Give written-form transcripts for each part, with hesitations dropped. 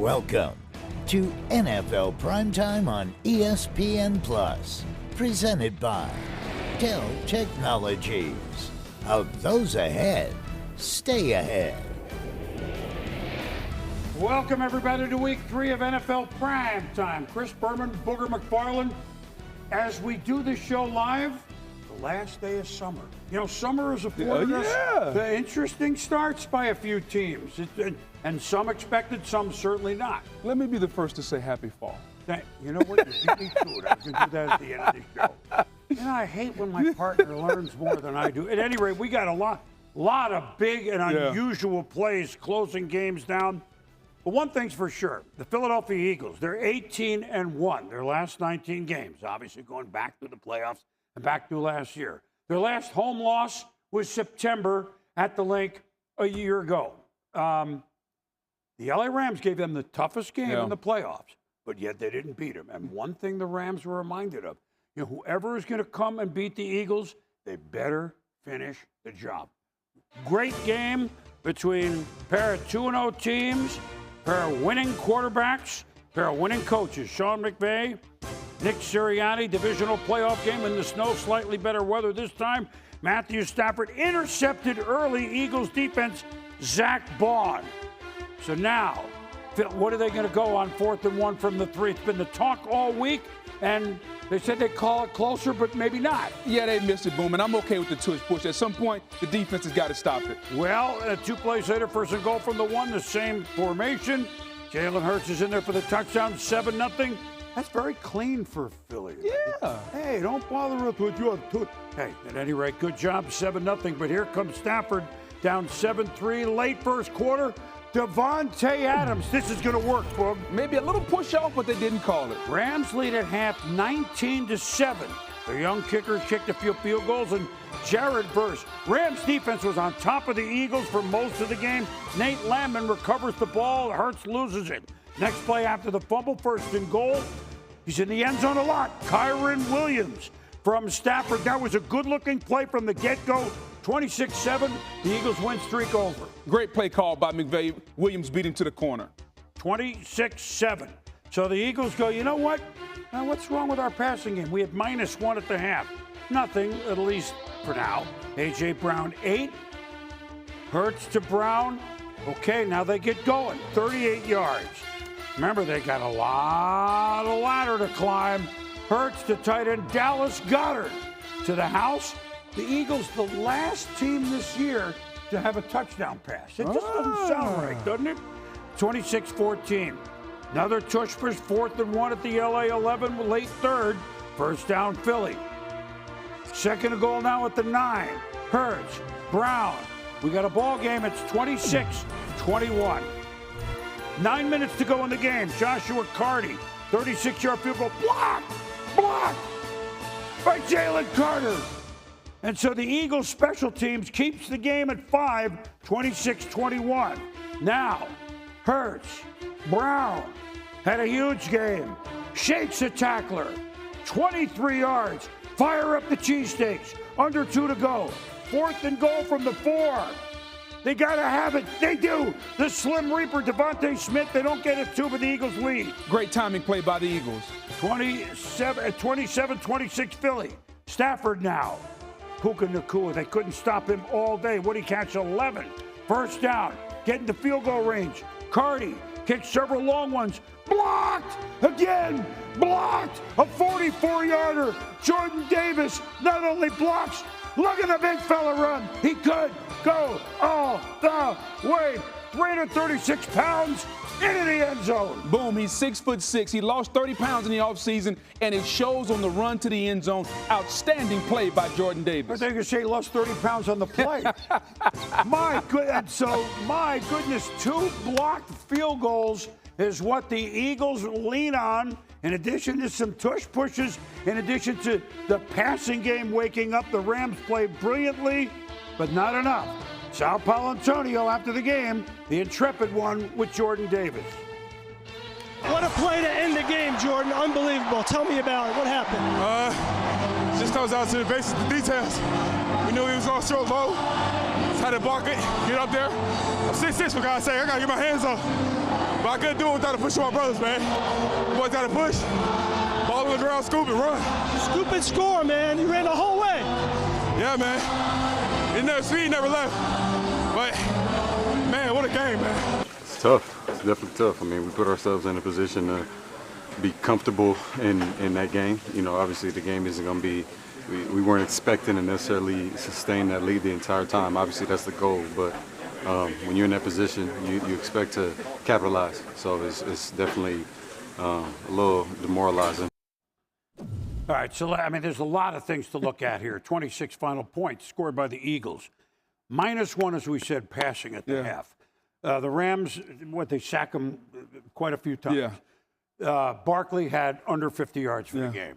Welcome to NFL Primetime on ESPN Plus, presented by Dell Technologies. Of those ahead, stay ahead. Welcome, everybody, to Week 3 of NFL Primetime. Chris Berman, Booger McFarland. As we do this show live, the last day of summer. You know, summer has afforded us the interesting starts by a few teams. And some expected, some certainly not. Let me be the first to say happy fall. You know what? You beat me to it. I was going to do that at the end of the show. You know, I hate when my partner learns more than I do. At any rate, we got a lot of big and unusual plays closing games down. But one thing's for sure, the Philadelphia Eagles, they're 18-1, their last 19 games, obviously going back to the playoffs and back to last year. Their last home loss was September at the Link a year ago. The LA Rams gave them the toughest game in the playoffs, but yet they didn't beat them. And one thing the Rams were reminded of, you know, whoever is going to come and beat the Eagles, they better finish the job. Great game between a pair of 2-0 teams, pair of winning quarterbacks, pair of winning coaches. Sean McVay, Nick Sirianni, divisional playoff game in the snow, slightly better weather this time. Matthew Stafford intercepted early Eagles defense, Zach Bond. So now, what are they going to go on 4th and 1 from the 3? It's been the talk all week, and they said they'd call it closer, but maybe not. Yeah, they missed it, Boom, and I'm okay with the tush push. At some point, the defense has got to stop it. Well, 2 plays later, 1st and goal from the 1, the same formation. Jalen Hurts is in there for the touchdown, 7-0. That's very clean for Philly. Yeah. Hey, don't bother us with your tush. Hey, at any rate, good job, 7-0. But here comes Stafford down 7-3, late first quarter. Devontae Adams, this is going to work, Boog. Maybe a little push off, but they didn't call it. Rams lead at half 19-7. Their young kickers kicked a few field goals, and Jared Verse. Rams defense was on top of the Eagles for most of the game. Nate Landman recovers the ball. Hurts loses it. Next play after the fumble, 1st and goal. He's in the end zone a lot. Kyren Williams from Stafford. That was a good-looking play from the get-go. 26-7, the Eagles win streak over. Great play call by McVay. Williams beat him to the corner. 26-7. So the Eagles go, you know what? Now, what's wrong with our passing game? We had -1 at the half. Nothing, at least for now. A.J. Brown, 8. Hurts to Brown. Okay, now they get going. 38 yards. Remember, they got a lot of ladder to climb. Hurts to tight end Dallas Goedert to the house. The Eagles, the last team this year to have a touchdown pass. It just doesn't sound right, doesn't it? 26-14. Another tush push, 4th and 1 at the LA 11, late 3rd. 1st down, Philly. 2nd and goal now at the 9. Hurts, Brown. We got a ball game. It's 26-21. 9 minutes to go in the game. Joshua Carty, 36-yard field goal. Blocked by Jalen Carter. And so the Eagles special teams keeps the game at 5, 26-21. Now, Hurts, Brown had a huge game. Shakes a tackler, 23 yards. Fire up the cheesesteaks. Under 2 to go. 4th and goal from the 4. They got to have it. They do. The Slim Reaper, Devontae Smith, they don't get it too, but the Eagles lead. Great timing play by the Eagles. 27-26 Philly. Stafford now. Puka Nacua, they couldn't stop him all day. What did he catch? 11. 1st down. Getting to field goal range. Carty kicked several long ones. Blocked! Again! Blocked! A 44-yarder. Jordan Davis not only blocks, look at the big fella run. He could go all the way. 336 pounds into the end zone. Boom, he's 6'6". He lost 30 pounds in the offseason, and it shows on the run to the end zone. Outstanding play by Jordan Davis. I think you say he lost 30 pounds on the play. My goodness, 2 blocked field goals is what the Eagles lean on, in addition to some tush pushes, in addition to the passing game waking up. The Rams played brilliantly, but not enough. Sal Paolantonio after the game, the intrepid one with Jordan Davis. What a play to end the game, Jordan. Unbelievable. Tell me about it. What happened? Just comes down to the basics, the details. We knew he was going to throw low. Just had to block it, get up there. I'm 6'6", for God's sake. I got to get my hands up. But I couldn't do it without a push from my brothers, man. Boys got to push. Ball on the ground, scoop and run. Scoop and score, man. You ran the whole way. Yeah, man. Speed never left. But, man, what a game, man. It's tough. It's definitely tough. I mean, we put ourselves in a position to be comfortable in that game. You know, obviously the game isn't going to be, we weren't expecting to necessarily sustain that lead the entire time. Obviously that's the goal, but when you're in that position, you expect to capitalize. So it's definitely a little demoralizing. All right, so, I mean, there's a lot of things to look at here. 26 final points scored by the Eagles. -1, as we said, passing at the half. The Rams, they sack them quite a few times. Yeah. Barkley had under 50 yards for the game.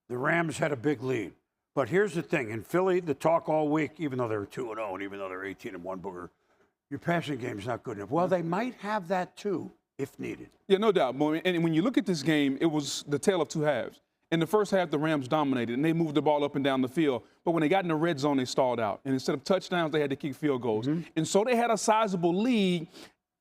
The Rams had a big lead. But here's the thing. In Philly, the talk all week, even though they're 2-0 and even though they're 18-1, Booger, your passing game is not good enough. Well, they might have that, too, if needed. Yeah, no doubt. And when you look at this game, it was the tale of two halves. In the first half, the Rams dominated, and they moved the ball up and down the field. But when they got in the red zone, they stalled out. And instead of touchdowns, they had to kick field goals. And so they had a sizable lead.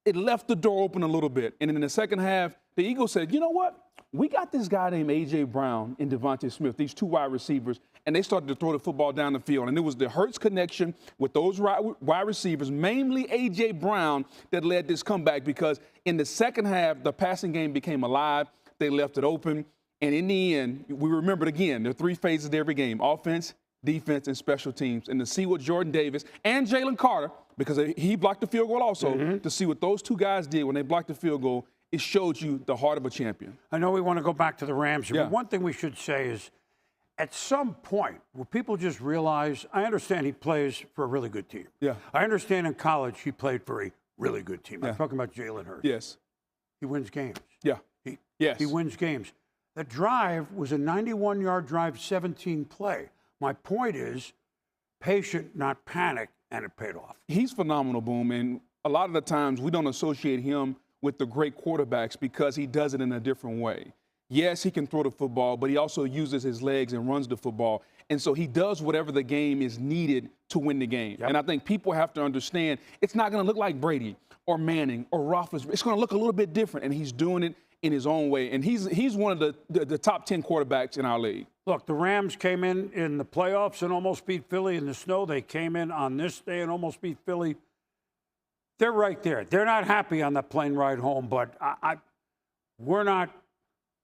It left the door open a little bit. And in the second half, the Eagles said, you know what? We got this guy named A.J. Brown and Devontae Smith, these two wide receivers, and they started to throw the football down the field. And it was the Hurts connection with those wide receivers, mainly A.J. Brown, that led this comeback because in the second half, the passing game became alive. They left it open. And in the end, we remembered again, there are three phases to every game: offense, defense, and special teams. And to see what Jordan Davis and Jalen Carter, because he blocked the field goal also, to see what those two guys did when they blocked the field goal, it showed you the heart of a champion. I know we want to go back to the Rams, but one thing we should say is at some point, will people just realize, I understand he plays for a really good team. Yeah. I understand in college he played for a really good team. I'm talking about Jalen Hurts. Yes. He wins games. Yeah. He wins games. The drive was a 91-yard drive, 17 play. My point is, patient, not panic, and it paid off. He's phenomenal, Boom, and a lot of the times we don't associate him with the great quarterbacks because he does it in a different way. Yes, he can throw the football, but he also uses his legs and runs the football. And so he does whatever the game is needed to win the game. And I think people have to understand it's not going to look like Brady or Manning or Roethlisberger. It's going to look a little bit different, and he's doing it in his own way. And he's one of the top 10 quarterbacks in our league. Look, the Rams came in the playoffs and almost beat Philly in the snow. They came in on this day and almost beat Philly. They're right there. They're not happy on that plane ride home, but we're not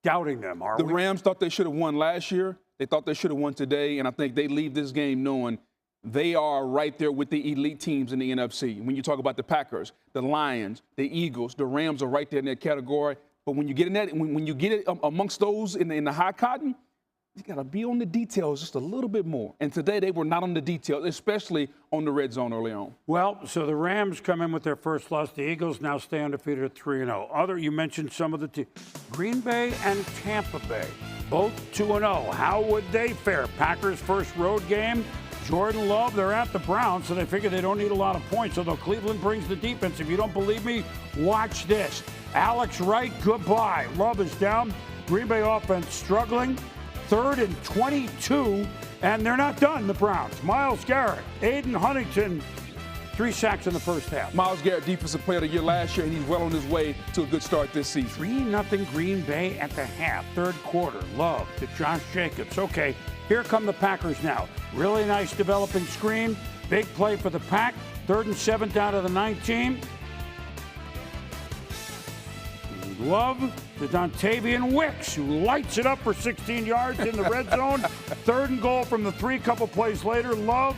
doubting them, are we? The Rams thought they should have won last year. They thought they should have won today, and I think they leave this game knowing they are right there with the elite teams in the NFC. When you talk about the Packers, the Lions, the Eagles, the Rams are right there in that category. But when you get in that, when you get it amongst those in the high cotton, you got to be on the details just a little bit more. And today they were not on the details, especially on the red zone early on. Well, so the Rams come in with their first loss. The Eagles now stay undefeated at 3-0. You mentioned some of the teams. Green Bay and Tampa Bay, both 2-0. How would they fare? Packers' first road game. Jordan Love, they're at the Browns, so they figure they don't need a lot of points, although Cleveland brings the defense. If you don't believe me, watch this. Alex Wright, goodbye. Love is down. Green Bay offense struggling. 3rd and 22, and they're not done, the Browns. Myles Garrett, Aiden Huntington, 3 sacks in the first half. Myles Garrett, Defensive Player of the Year last year, and he's well on his way to a good start this season. 3-0 Green Bay at the half, third quarter. Love to Josh Jacobs. Okay, here come the Packers now. Really nice developing screen. Big play for the Pack. 3rd and 7 down to the 19. Love to Dontavian Wicks, who lights it up for 16 yards in the red zone. 3rd and goal from the 3. Couple plays later. Love,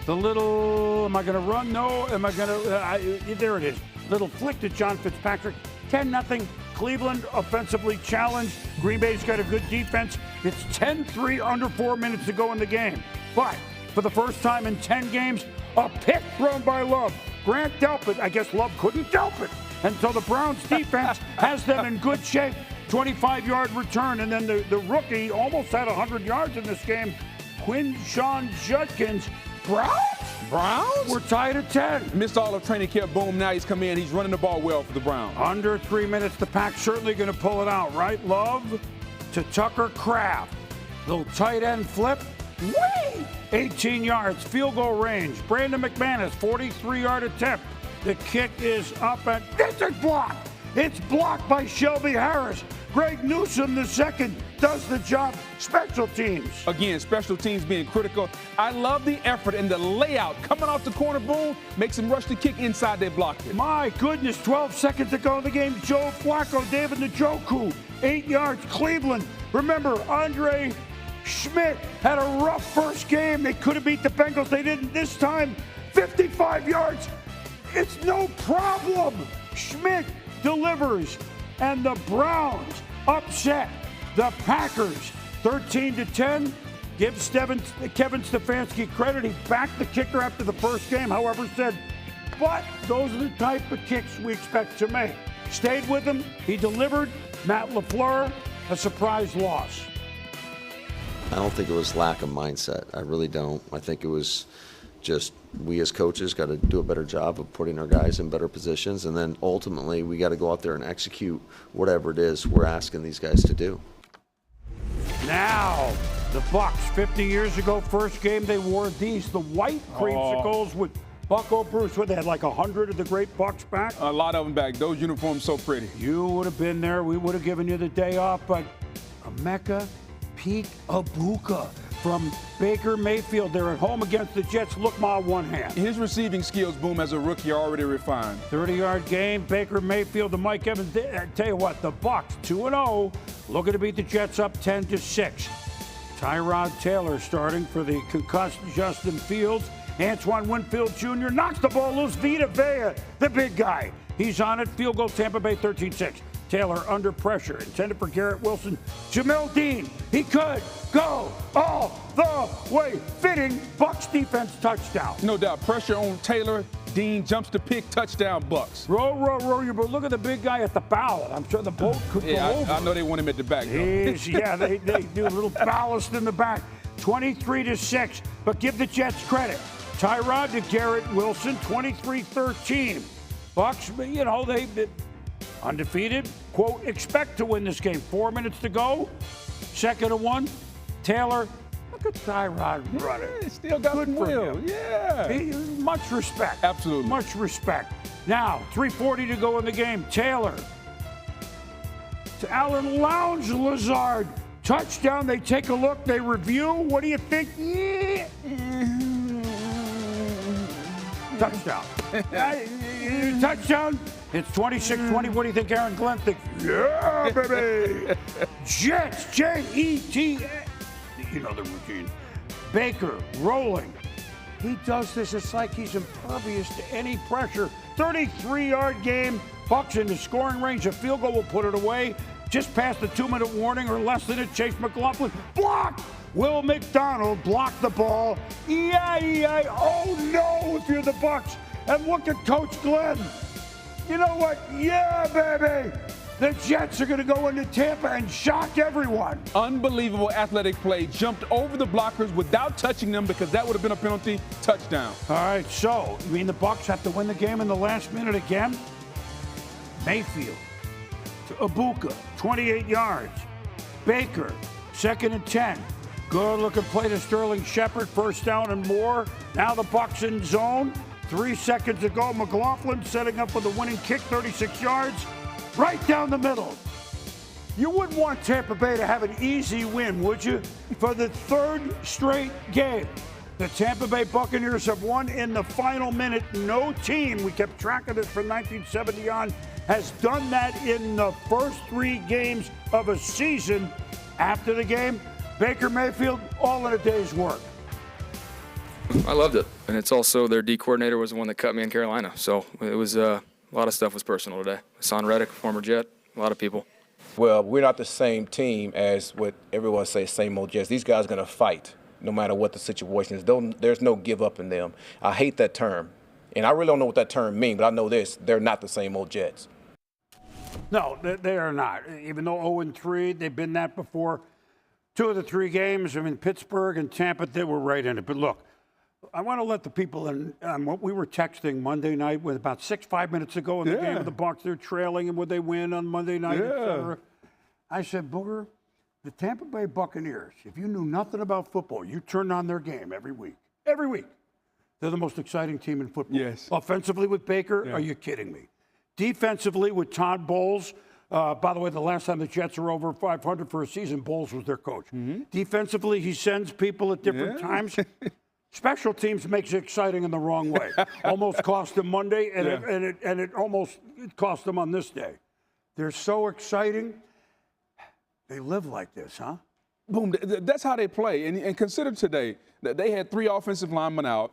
the little, am I going to run? No. Am I going to? There it is. Little flick to John Fitzpatrick. 10-0. Cleveland offensively challenged. Green Bay's got a good defense. It's 10-3 under 4 minutes to go in the game. But for the first time in 10 games, a pick thrown by Love. Grant Delpit, I guess Love couldn't delp it. And so the Browns defense has them in good shape. 25-yard return. And then the rookie almost had 100 yards in this game. Quinshon Judkins. Browns? We're tied at 10. Missed all of training camp. Boom, now he's come in. He's running the ball well for the Browns. Under 3 minutes, the Pack certainly going to pull it out, right? Love to Tucker Kraft. Little tight end flip. Whee! 18 yards, field goal range. Brandon McManus, 43-yard attempt. The kick is up and this is blocked. It's blocked by Shelby Harris. Greg Newsome II does the job. Special teams. Again, special teams being critical. I love the effort and the layout. Coming off the corner, boom, makes him rush the kick inside, they blocked it. My goodness, 12 seconds to go in the game. Joe Flacco, David Njoku, 8 yards. Cleveland. Remember, Andre Schmidt had a rough first game. They could have beat the Bengals. They didn't this time. 55 yards. It's no problem. Schmidt delivers. And the Browns upset the Packers 13-10. Give Kevin Stefanski credit. He backed the kicker after the first game, however, said, but those are the type of kicks we expect to make. Stayed with him. He delivered. Matt LaFleur, a surprise loss. I don't think it was lack of mindset. I really don't. I think it was just we as coaches got to do a better job of putting our guys in better positions, and then ultimately we got to go out there and execute whatever it is we're asking these guys to do. Now, the Bucs, 50 years ago, first game they wore these, the white creamsicles with Bucko Bruce. What, they had like 100 of the great Bucs back? A lot of them back. Those uniforms so pretty. You would have been there. We would have given you the day off, but Emeka Igbokwe from Baker Mayfield. They're at home against the Jets. Look, Ma, one hand. His receiving skills, boom, as a rookie, are already refined. 30-yard game. Baker Mayfield to Mike Evans. I tell you what, the Bucs 2-0, looking to beat the Jets up 10-6. Tyrod Taylor starting for the concussed Justin Fields. Antoine Winfield Jr. knocks the ball loose. Vita Vea, the big guy. He's on it. Field goal, Tampa Bay 13-6. Taylor under pressure, intended for Garrett Wilson. Jamel Dean, he could go all the way. Fitting Bucs defense touchdown. No doubt. Pressure on Taylor. Dean jumps to pick, touchdown, Bucs. Row, but look at the big guy at the bow. I'm sure the boat could go over. I know they want him at the back, though. Yeah, they do a little ballast in the back. 23-6, but give the Jets credit. Tyrod to Garrett Wilson, 23-13. Bucs, you know, they undefeated, quote, expect to win this game. 4 minutes to go. 2nd and 1. Taylor, look at Tyrod running. Yeah, still got good some for will. him. Yeah. Much respect. Absolutely. Much respect. Now, 3:40 to go in the game. Taylor to Allen Lounge Lazard. Touchdown. They take a look. They review. What do you think? Yeah. Touchdown. Touchdown. It's 26-20. What do you think Aaron Glenn thinks? Yeah, baby. Jets, J-E-T. You know the routine. Baker rolling. He does this. It's like he's impervious to any pressure. 33-yard game. Bucs in the scoring range. A field goal will put it away. Just past the 2-minute warning or less than it. Chase McLaughlin blocked. Will McDonald blocked the ball. Oh no! If you're the Bucs, and look at Coach Glenn. You know what? Yeah, baby. The Jets are going to go into Tampa and shock everyone. Unbelievable athletic play. Jumped over the blockers without touching them because that would have been a penalty. Touchdown. All right, so you mean the Bucs have to win the game in the last minute again? Mayfield to Igbokwe, 28 yards. Baker, 2nd and 10. Good looking play to Sterling Shepard, 1st down and more. Now the Bucs in zone. 3 seconds ago, McLaughlin setting up for the winning kick, 36 yards, right down the middle. You wouldn't want Tampa Bay to have an easy win, would you? For the 3rd straight game, the Tampa Bay Buccaneers have won in the final minute. No team, we kept track of this from 1970 on, has done that in the first 3 games of a season. After the game, Baker Mayfield, all in a day's work. I loved it, and it's also their D coordinator was the one that cut me in Carolina, so it was a lot of stuff was personal today. Hassan Reddick, former Jet, a lot of people. Well, we're not the same team as what everyone says, same old Jets. These guys are going to fight no matter what the situation is. There's no give up in them. I hate that term, and I really don't know what that term means, but I know this, they're not the same old Jets. No, they are not. Even though 0-3, they've been that before. 2 of the 3 games, I mean, Pittsburgh and Tampa, they were right in it. But look, I want to let the people in on what we were texting Monday night with about 5 minutes ago in the game of the Bucs. They're trailing, and would they win on Monday night, et cetera. I said, Booger, the Tampa Bay Buccaneers, if you knew nothing about football, you turned on their game every week. Every week. They're the most exciting team in football. Yes. Offensively with Baker, are you kidding me? Defensively with Todd Bowles. By the way, the last time the Jets were over 500 for a season, Bowles was their coach. Defensively, he sends people at different times. Special teams makes it exciting in the wrong way. Almost cost them Monday, and it almost cost them on this day. They're so exciting. They live like this, huh? Boom. That's how they play. And consider today that they had 3 offensive linemen out.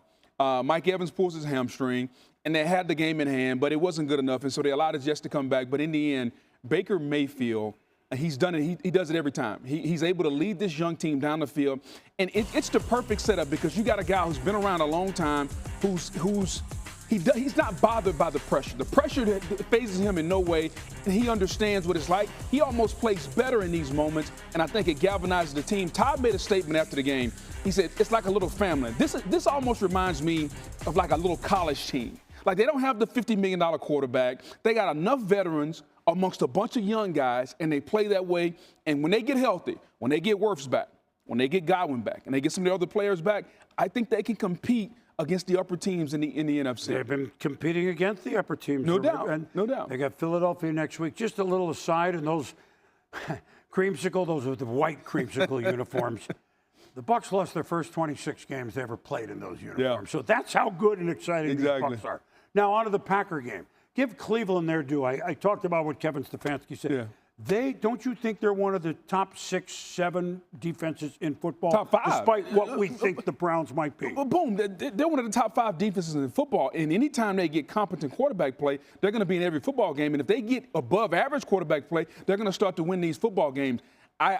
Mike Evans pulls his hamstring, and they had the game in hand, but it wasn't good enough, and so they allowed the Jets to come back. But in the end, Baker Mayfield, he's done it. He does it every time. He's able to lead this young team down the field, and it's the perfect setup because you got a guy who's been around a long time, he's not bothered by the pressure. The pressure that phases him in no way, and he understands what it's like. He almost plays better in these moments, and I think it galvanizes the team. Todd made a statement after the game. He said, it's like a little family. This almost reminds me of like a little college team. Like they don't have the $50 million quarterback. They got enough veterans amongst a bunch of young guys, and they play that way. And when they get healthy, when they get Wirfs back, when they get Godwin back, and they get some of the other players back, I think they can compete against the upper teams in the NFC. They've been competing against the upper teams. No doubt. No doubt. They got Philadelphia next week. Just a little aside, and those creamsicle, those are the white creamsicle uniforms. The Bucs lost their first 26 games they ever played in those uniforms. So that's how good and exciting the Bucs are. Now on to the Packer game. Give Cleveland their due. I talked about what Kevin Stefanski said. Don't you think they're one of the top 6, 7 defenses in football? Top 5. Despite what we think the Browns might be. Well, boom, they're one of the top 5 defenses in football. And anytime they get competent quarterback play, they're going to be in every football game. And if they get above average quarterback play, they're going to start to win these football games. I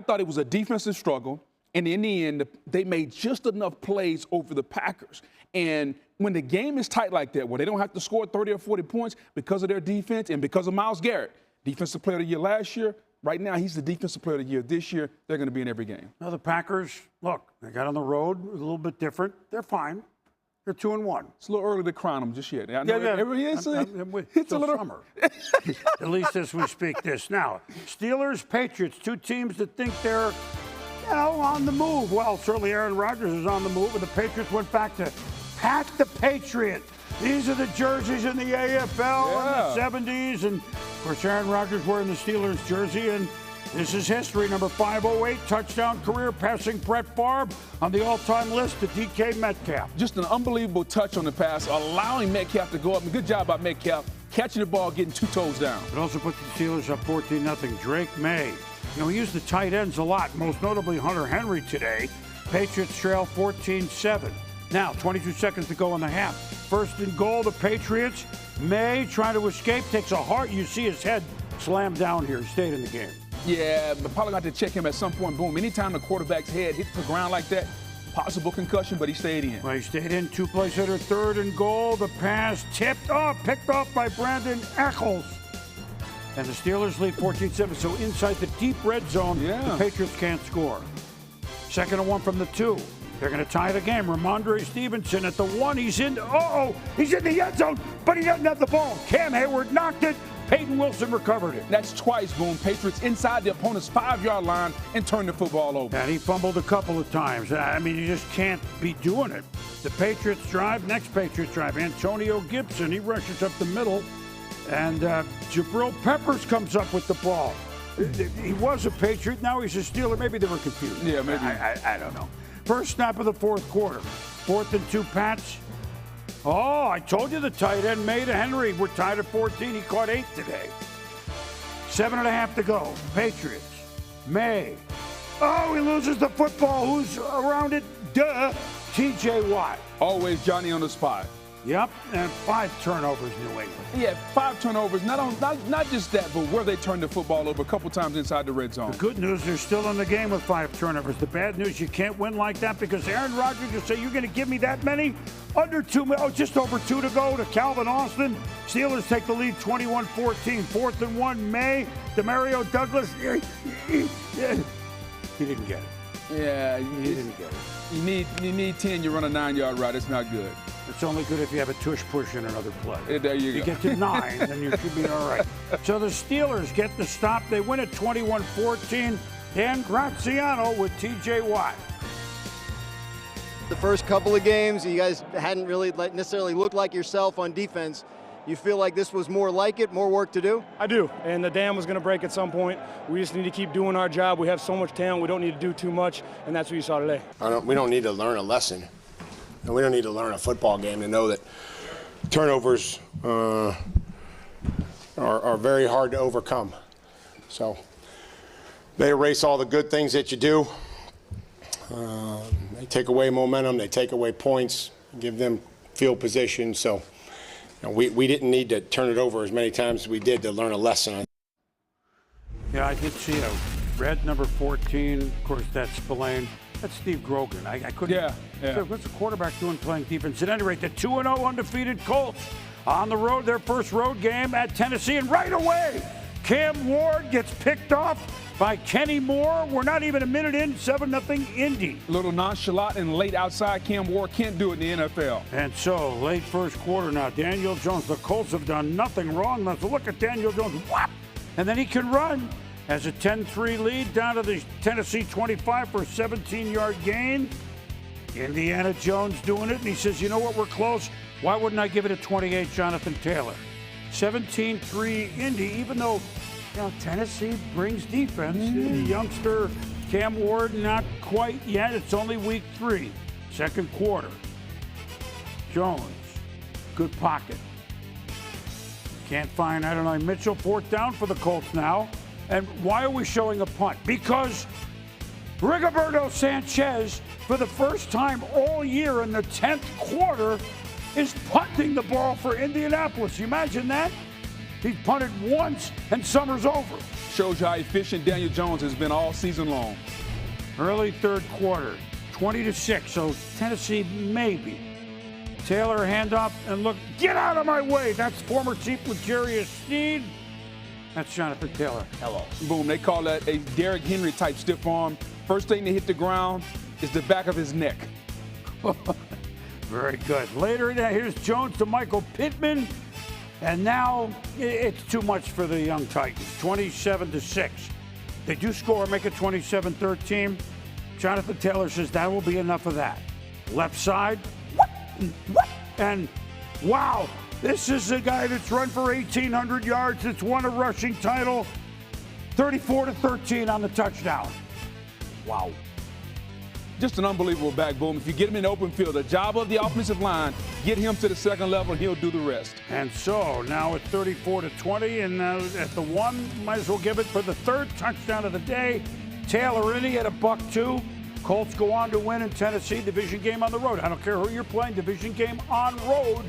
thought it was a defensive struggle. And in the end, they made just enough plays over the Packers. And when the game is tight like that, where they don't have to score 30 or 40 points because of their defense and because of Myles Garrett, Defensive Player of the Year last year, right now he's the Defensive Player of the Year this year. They're going to be in every game. Now the Packers, look, they got on the road, a little bit different. They're fine. They're 2-1. It's a little early to crown them just yet. I know it's a little summer. At least as we speak this. Now, Steelers, Patriots, 2 teams that think they're on the move. Well, certainly Aaron Rodgers is on the move, and the Patriots went back to Pat the Patriot. These are the jerseys in the AFL in the 70s, and of course Aaron Rodgers wearing the Steelers jersey, and this is history. Number 508 touchdown career, passing Brett Favre on the all-time list to DK Metcalf. Just an unbelievable touch on the pass, allowing Metcalf to go up. And good job by Metcalf, catching the ball, getting 2 toes down. It also put the Steelers up 14-0. Drake May. We use the tight ends a lot, most notably Hunter Henry today. Patriots trail 14-7. Now, 22 seconds to go in the half. First and goal, the Patriots. May trying to escape, takes a hard. You see his head slam down here. He stayed in the game. Yeah, but probably got to check him at some point. Boom. Anytime the quarterback's head hits the ground like that, possible concussion, but he stayed in. Well, he stayed in. 2 plays later, third and goal. The pass tipped off, picked off by Brandon Echols. And the Steelers lead 14-7. So inside the deep red zone, the Patriots can't score. 2nd and 1 from the 2. They're going to tie the game. Ramondre Stevenson at the 1. He's in. He's in the end zone, but he doesn't have the ball. Cam Hayward knocked it. Peyton Wilson recovered it. That's twice, Boom. Patriots inside the opponent's 5-yard line and turned the football over. And he fumbled a couple of times. I mean, you just can't be doing it. The Patriots drive. Next Patriots drive. Antonio Gibson, he rushes up the middle. And Jabril Peppers comes up with the ball. He was a Patriot. Now he's a Steeler. Maybe they were confused. Yeah, maybe. I don't know. First snap of the 4th quarter. 4th and 2, Pats. Oh, I told you the tight end made a Henry. We're tied at 14. He caught 8 today. 7.5 to go. Patriots. May. Oh, he loses the football. Who's around it? Duh. TJ Watt. Always Johnny on the spot. Yep, and 5 turnovers, New England. Yeah, 5 turnovers. Not just that, but where they turned the football over a couple times inside the red zone. The good news, they're still in the game with 5 turnovers. The bad news, you can't win like that because Aaron Rodgers will say, you're going to give me that many? Just over 2 to go to Calvin Austin. Steelers take the lead 21-14. 4th and 1, May. Demario Douglas. He didn't get it. Yeah, he didn't get it. You need 10, you run a 9-yard route. It's not good. It's only good if you have a tush-push in another play. There you go. You get to 9, then you should be all right. So the Steelers get the stop. They win at 21-14. Dan Graziano with TJ Watt. The first couple of games, you guys hadn't really necessarily looked like yourself on defense. You feel like this was more like it, more work to do? I do, and the dam was going to break at some point. We just need to keep doing our job. We have so much talent. We don't need to do too much, and that's what you saw today. We don't need to learn a lesson, and we don't need to learn a football game to know that turnovers are very hard to overcome. So they erase all the good things that you do. They take away momentum. They take away points, give them field position. So we didn't need to turn it over as many times as we did to learn a lesson. Yeah, I did see a red number 14. Of course, that's Spillane. That's Steve Grogan. I couldn't. Yeah. What's the quarterback doing playing defense? At any rate, the 2-0 undefeated Colts on the road, their first road game at Tennessee, and right away, Cam Ward gets picked off by Kenny Moore. We're not even a minute in, 7-0 Indy. A little nonchalant and late outside. Cam Ward can't do it in the NFL. And so, late first quarter now, Daniel Jones. The Colts have done nothing wrong. Let's look at Daniel Jones. Whop! And then he can run. Has a 10-3 lead down to the Tennessee 25 for a 17-yard gain. Indiana Jones doing it, and he says, you know what, we're close. Why wouldn't I give it a 28, Jonathan Taylor? 17-3 Indy, even though Tennessee brings defense. The youngster Cam Ward, not quite yet. It's only week 3, second quarter. Jones, good pocket. Can't find Adonai Mitchell. 4th down for the Colts now. And why are we showing a punt? Because Rigoberto Sanchez, for the first time all year in the 10th quarter, is punting the ball for Indianapolis. You imagine that? He punted once and summer's over. Shows you how efficient Daniel Jones has been all season long. Early third quarter, 20-6, so Tennessee maybe. Taylor handoff, and look, get out of my way. That's former Chief L'Jarius Sneed. That's Jonathan Taylor. Hello. Boom, they call that a Derrick Henry type stiff arm. First thing to hit the ground is the back of his neck. Very good. Later, here's Jones to Michael Pittman. And now it's too much for the young Titans, 27-6. They do score, make it 27-13. Jonathan Taylor says that will be enough of that. Left side, and wow, this is a guy that's run for 1,800 yards, that's won a rushing title, 34-13 on the touchdown. Wow. Just an unbelievable back, Boom. If you get him in the open field, the job of the offensive line, get him to the second level, and he'll do the rest. And so now it's 34-20, and at the 1, might as well give it for the 3rd touchdown of the day. Taylor Indy at $1.02. Colts go on to win in Tennessee, division game on the road. I don't care who you're playing, division game on road.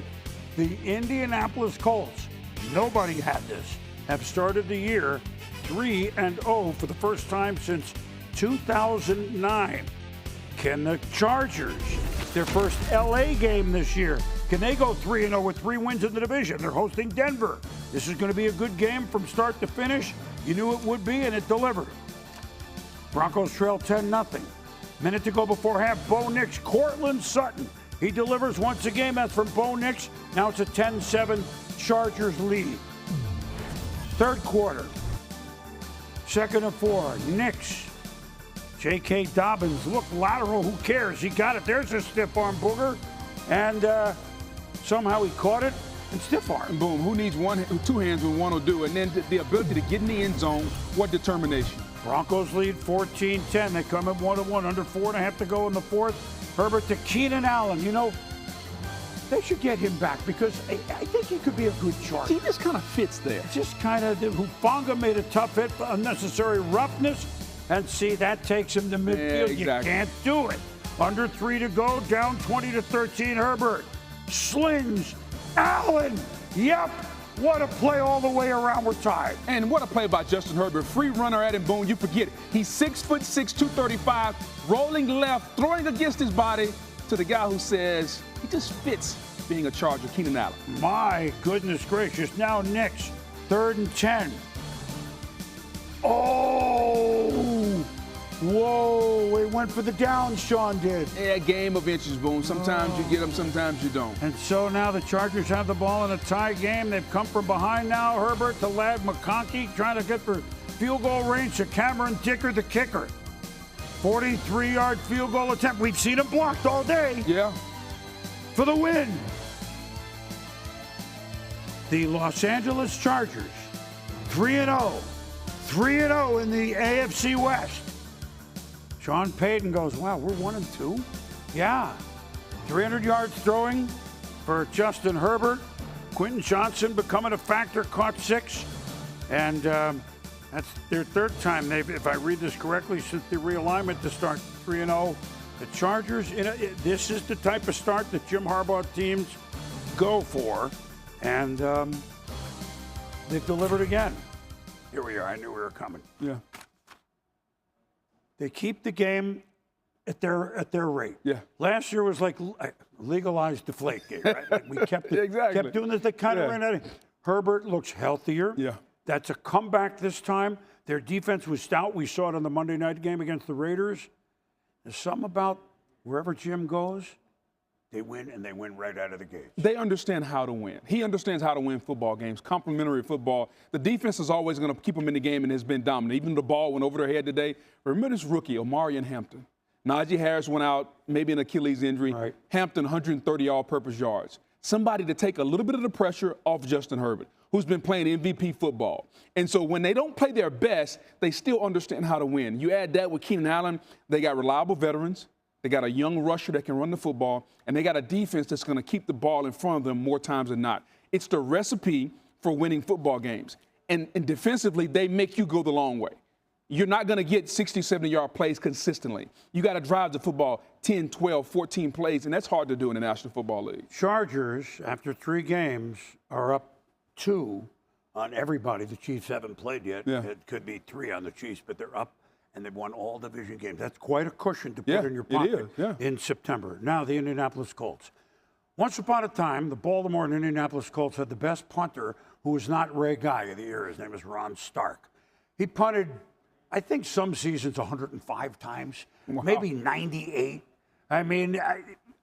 The Indianapolis Colts, nobody had this, have started the year 3-0 for the first time since 2009. Can the Chargers, their first LA game this year, can they go 3-0 with 3 wins in the division? They're hosting Denver. This is going to be a good game from start to finish. You knew it would be, and it delivered. Broncos trail 10-0. Minute to go before half. Bo Nix, Cortland Sutton. He delivers once again. That's from Bo Nix. Now it's a 10-7 Chargers lead. Third quarter. 2nd and 4. Nix. J.K. Dobbins, look, lateral, who cares? He got it. There's a stiff arm booger. And somehow he caught it and stiff arm. Boom, who needs 2 hands when one will do? And then the ability to get in the end zone, what determination. Broncos lead 14-10. They come at 1-1, under 4.5 to go in the 4th. Herbert to Keenan Allen. You know, they should get him back because I think he could be a good Charger. He just kind of fits there. Just kind of, Hufanga made a tough hit for unnecessary roughness. And see, that takes him to midfield. Yeah, exactly. You can't do it. Under 3 to go, down 20-13. Herbert slings Allen. Yep. What a play all the way around. We're tied. And what a play by Justin Herbert. Free runner at him, Boone. You forget it. He's 6'6", 235, rolling left, throwing against his body to the guy who says he just fits being a Charger, Keenan Allen. My goodness gracious. Now Nix, 3rd and 10. Oh! Whoa, it went for the down, Sean did. Yeah, game of inches, Boone. Sometimes you get them, sometimes you don't. And so now the Chargers have the ball in a tie game. They've come from behind now. Herbert to Ladd McConkey, trying to get for field goal range to Cameron Dicker, the kicker. 43-yard field goal attempt. We've seen him blocked all day. Yeah. For the win. the Los Angeles Chargers, 3-0. 3-0 in the AFC West. Sean Payton goes, wow, we're 1-2? Yeah. 300 yards throwing for Justin Herbert. Quentin Johnson becoming a factor, caught 6. And that's their third time, if I read this correctly, since the realignment to start 3-0. The Chargers, this is the type of start that Jim Harbaugh teams go for. And they've delivered again. Here we are. I knew we were coming. Yeah. They keep the game at their rate. Yeah. Last year was like legalized deflate game, right? Like we kept doing this. They kind of ran at it. Herbert looks healthier. Yeah. That's a comeback this time. Their defense was stout. We saw it in the Monday night game against the Raiders. There's something about wherever Jim goes, they win, and they win right out of the gate. They understand how to win. He understands how to win football games, complementary football. The defense is always going to keep them in the game and has been dominant. Even the ball went over their head today. Remember this rookie, Omarion Hampton. Najee Harris went out, maybe an Achilles injury. Right. Hampton, 130 all-purpose yards. Somebody to take a little bit of the pressure off Justin Herbert, who's been playing MVP football. And so when they don't play their best, they still understand how to win. You add that with Keenan Allen, they got reliable veterans. They got a young rusher that can run the football, and they got a defense that's going to keep the ball in front of them more times than not. It's the recipe for winning football games. And defensively, they make you go the long way. You're not going to get 60, 70-yard plays consistently. You got to drive the football 10, 12, 14 plays, and that's hard to do in the National Football League. Chargers, after 3 games, are up 2 on everybody. The Chiefs haven't played yet. Yeah. It could be 3 on the Chiefs, but they're up, and they've won all division games. That's quite a cushion to put in your pocket in September. Now the Indianapolis Colts. Once upon a time, the Baltimore and Indianapolis Colts had the best punter who was not Ray Guy of the year. His name was Ron Stark. He punted, I think, some seasons 105 times, maybe 98. I mean,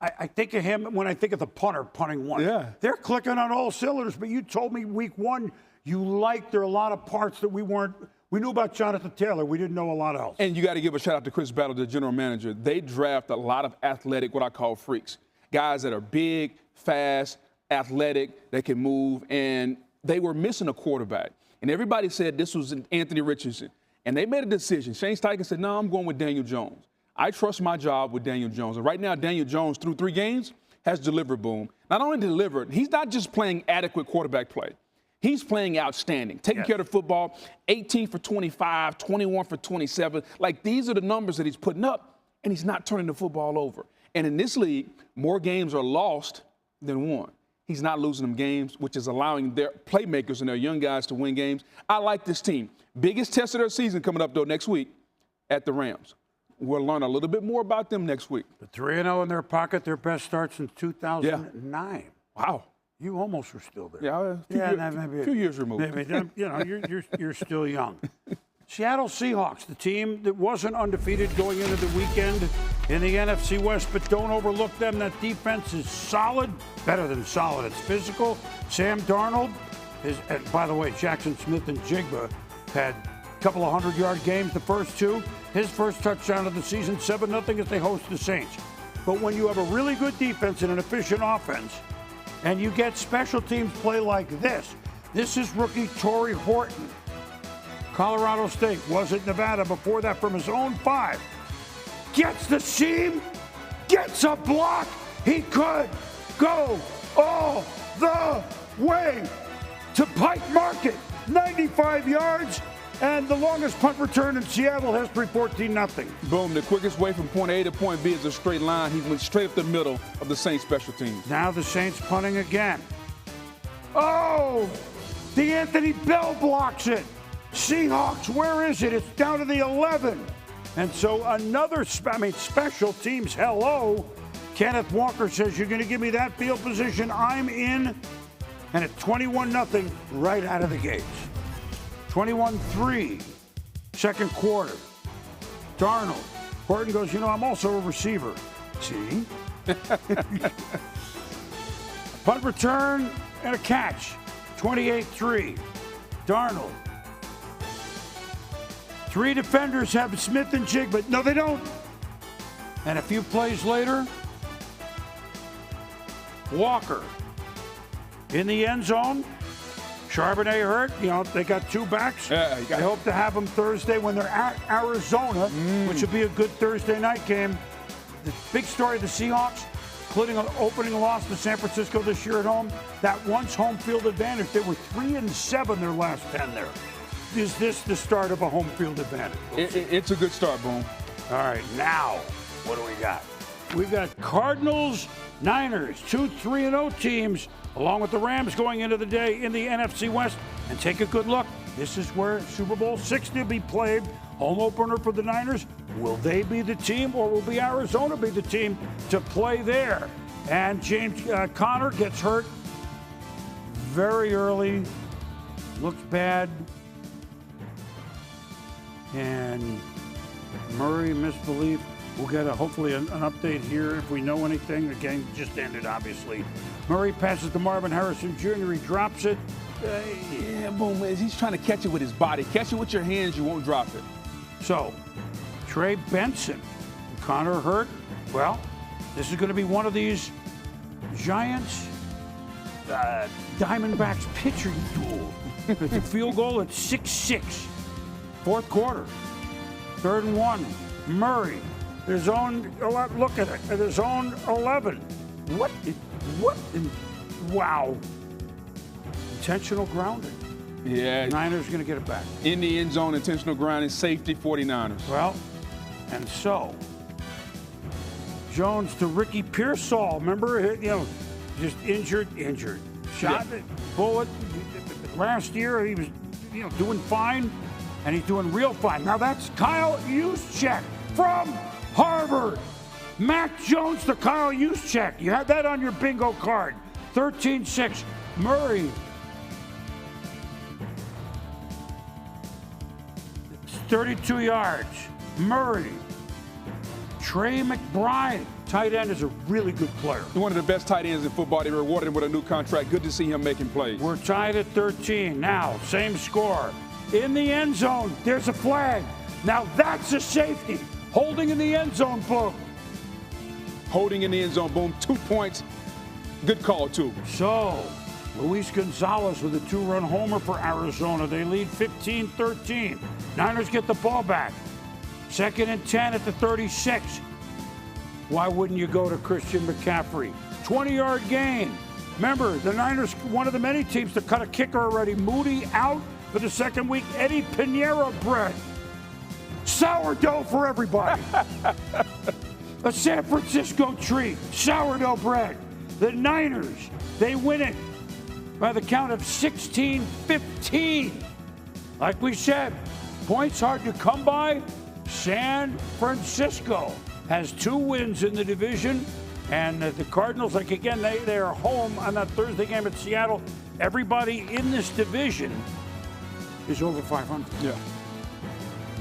I think of him when I think of the punter punting once. Yeah. They're clicking on all cylinders, but you told me week 1 you liked there are a lot of parts that we knew about Jonathan Taylor. We didn't know a lot else. And you got to give a shout out to Chris Battle, the general manager. They draft a lot of athletic, what I call freaks. Guys that are big, fast, athletic, that can move. And they were missing a quarterback. And everybody said this was Anthony Richardson. And they made a decision. Shane Steichen said, no, I'm going with Daniel Jones. I trust my job with Daniel Jones. And right now, Daniel Jones, through 3 games, has delivered, Boom. Not only delivered, he's not just playing adequate quarterback play. He's playing outstanding, taking care of the football, 18 for 25, 21 for 27. Like, these are the numbers that he's putting up, and he's not turning the football over. And in this league, more games are lost than won. He's not losing them games, which is allowing their playmakers and their young guys to win games. I like this team. Biggest test of their season coming up, though, next week at the Rams. We'll learn a little bit more about them next week. The 3-0 in their pocket, their best start since 2009. Yeah. Wow. You almost were still there. Yeah, a few years removed. Maybe, you're still young. Seattle Seahawks, the team that wasn't undefeated going into the weekend in the NFC West, but don't overlook them. That defense is solid, better than solid. It's physical. Sam Darnold and by the way, Jackson Smith and Jigba had a couple of 100-yard games the first 2. His first touchdown of the season, 7-0 as they host the Saints. But when you have a really good defense and an efficient offense, and you get special teams play like this is rookie Torrey Horton. Colorado State was at Nevada before that from his own 5. Gets the seam, gets a block. He could go all the way to Pike Market, 95 yards, and the longest punt return in Seattle history, 14-0. Boom, the quickest way from point A to point B is a straight line. He went straight up the middle of the Saints special teams. Now the Saints punting again. Oh, DeAnthony Bell blocks it. Seahawks, where is it? It's down to the 11. And so another special teams, hello. Kenneth Walker says, you're going to give me that field position, I'm in. And at 21-0 right out of the gates. 21-3, second quarter. Darnold. Horton goes, I'm also a receiver. See? Punt return and a catch. 28-3. Darnold. 3 defenders have Smith and Jigba. No, they don't. And a few plays later, Walker in the end zone. Charbonnet hurt. You know, they got 2 backs. Yeah, they hope to have them Thursday when they're at Arizona, which would be a good Thursday night game. The big story of the Seahawks, including an opening loss to San Francisco this year at home, that once home field advantage. They were 3-7 their last 10 there. Is this the start of a home field advantage? It's a good start, Boom. All right, now, what do we got? We've got Cardinals, Niners, 2 3-0 teams, along with the Rams going into the day in the NFC West. And take a good look. This is where Super Bowl 60 will be played. Home opener for the Niners. Will they be the team, or will be Arizona be the team to play there? And James Conner gets hurt very early. Looks bad. And Murray, misbelief. We'll get hopefully an update here if we know anything. The game just ended, obviously. Murray passes to Marvin Harrison Jr. He drops it. Yeah, Boom. He's trying to catch it with his body. Catch it with your hands, you won't drop it. So, Trey Benson, Connor hurt. Well, this is going to be one of these Giants, Diamondbacks pitching duel. It's a field goal at 6-6. Fourth quarter. 3rd and 1. Murray. His own 11. Look at it. At his own 11. What? Wow. Intentional grounding. Yeah. Niners going to get it back. In the end zone, intentional grounding, safety, 49ers. Well, and so, Jones to Ricky Pearsall. Remember, just injured. Shot, bullet. Last year, he was, doing fine, and he's doing real fine. Now, that's Kyle Juszczyk from Harvard. Mac Jones to Kyle Juszczyk. You had that on your bingo card. 13-6. Murray. 32 yards. Murray. Trey McBride, tight end, is a really good player. One of the best tight ends in football. They rewarded him with a new contract. Good to see him making plays. We're tied at 13. Now, same score. In the end zone, there's a flag. Now that's a safety. Holding in the end zone, Boom. Holding in the end zone, Boom. 2 points. Good call, too. So, Luis Gonzalez with a 2-run homer for Arizona. They lead 15-13. Niners get the ball back. 2nd and 10 at the 36. Why wouldn't you go to Christian McCaffrey? 20-yard gain. Remember, the Niners, one of the many teams to cut a kicker already. Moody out for the 2nd week. Eddie Pinheiro bread. Sourdough for everybody. A San Francisco treat. Sourdough bread. The Niners, they win it by the count of 16-15. Like we said, points hard to come by. San Francisco has 2 wins in the division. And the Cardinals, again, they are home on that Thursday game at Seattle. Everybody in this division is over 500. Yeah.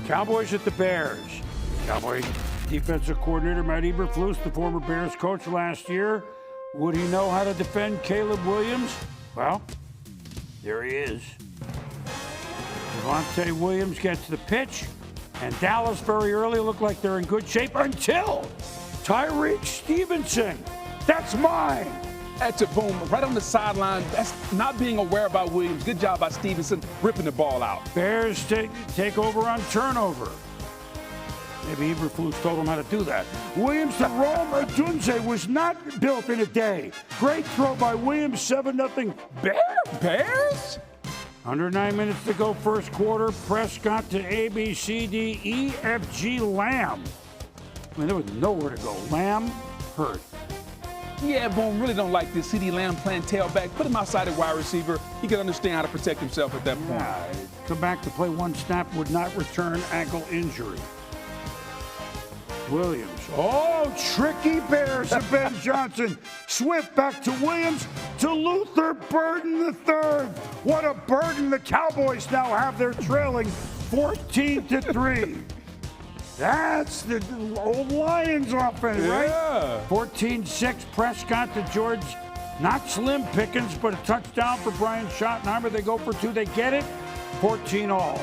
Cowboys at the Bears. Cowboy defensive coordinator Matt Eberflus, the former Bears coach last year. Would he know how to defend Caleb Williams? Well, there he is. Javonte Williams gets the pitch, and Dallas very early looked like they're in good shape until Tyreek Stevenson. That's mine. That's a Boom. Right on the sideline. That's not being aware about Williams. Good job by Stevenson ripping the ball out. Bears take over on turnover. Maybe Eberflus told him how to do that. Williams to Rome Odunze was not built in a day. Great throw by Williams, 7-0. Bears? Under 9 minutes to go, first quarter. Prescott to A, B, C, D, E, F, G, Lamb. I mean, there was nowhere to go. Lamb hurt. Yeah, Boom, really don't like this. CeeDee Lamb playing tailback. Put him outside at wide receiver. He can understand how to protect himself at that point. Yeah, come back to play 1 snap, would not return, ankle injury. Williams. Oh, tricky Bears to Ben Johnson. Swift back to Williams to Luther Burden III. What a burden the Cowboys now have. They're trailing 14-3. That's the old Lions offense, right? 14-6. Prescott to George. Not slim pickings, but a touchdown for Brian Schottenheimer. They go for 2. They get it. 14-all.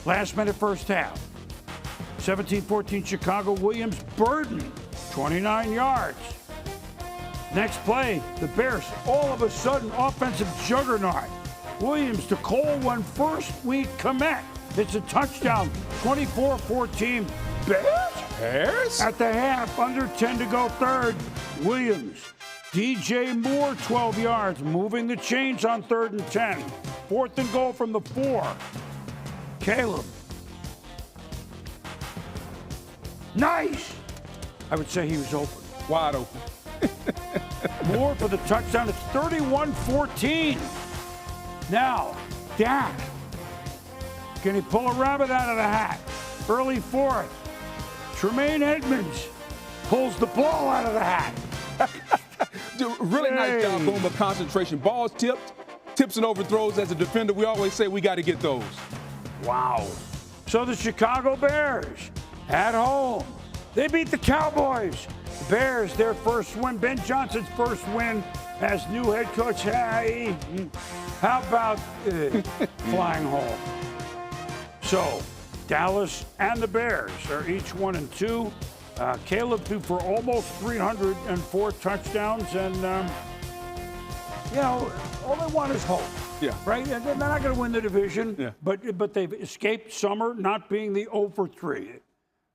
Last minute first half. 17-14 Chicago. Williams Burden, 29 yards. Next play, the Bears, all of a sudden, offensive juggernaut. Williams to Cole, one first week commit. It's a touchdown, 24-14. Bears? At the half, under 10 to go third. Williams. DJ Moore, 12 yards, moving the chains on 3rd and 10. 4th and goal from the 4. Caleb. Nice! I would say he was open. Wide open. Moore for the touchdown. It's 31-14. Now, Dak. Can he pull a rabbit out of the hat? Early 4th. Tremaine Edmonds pulls the ball out of the hat. Really nice job, Boom, of concentration. Balls tipped, tips and overthrows. As a defender, we always say we got to get those. Wow. So the Chicago Bears at home. They beat the Cowboys. The Bears, their first win. Ben Johnson's first win as new head coach. Hey, how about flying home? So Dallas and the Bears are each 1-2. Caleb threw for almost 304 touchdowns, and all they want is hope. Yeah. Right? And they're not going to win the division, yeah. but they've escaped summer not being the 0-3.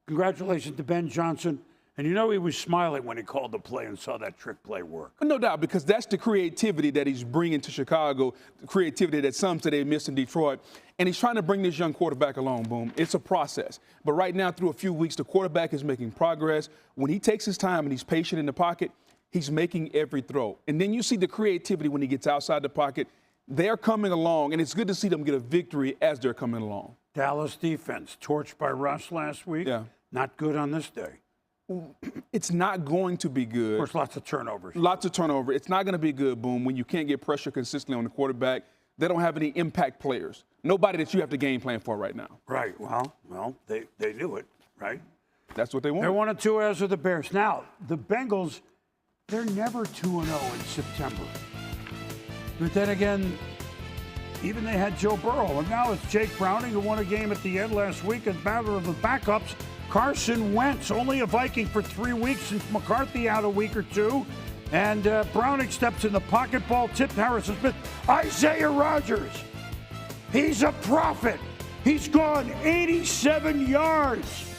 Congratulations to Ben Johnson. And he was smiling when he called the play and saw that trick play work. No doubt, because that's the creativity that he's bringing to Chicago, the creativity that some say they missed in Detroit. And he's trying to bring this young quarterback along, Boom. It's a process. But right now, through a few weeks, the quarterback is making progress. When he takes his time and he's patient in the pocket, he's making every throw. And then you see the creativity when he gets outside the pocket. They're coming along, and it's good to see them get a victory as they're coming along. Dallas defense, torched by Russ last week. Yeah. Not good on this day. It's not going to be good. Of course, lots of turnovers. Lots of turnover. It's not going to be good, Boom, when you can't get pressure consistently on the quarterback. They don't have any impact players. Nobody that you have to game plan for right now. Right. Well, they knew it, right? That's what they want. They're 1-2 as are the Bears. Now, the Bengals, they're never 2-0 in September. But then again, even they had Joe Burrow. And now it's Jake Browning, who won a game at the end last week as battle of the backups. Carson Wentz, only a Viking for 3 weeks since McCarthy out a week or two. And Browning steps in the pocket, ball tipped Harrison Smith. Isaiah Rodgers, he's a prophet. He's gone 87 yards.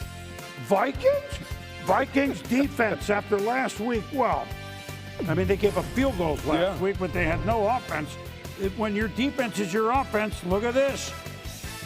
Vikings defense after last week. Well, they gave up field goals last week, but they had no offense. When your defense is your offense, look at this.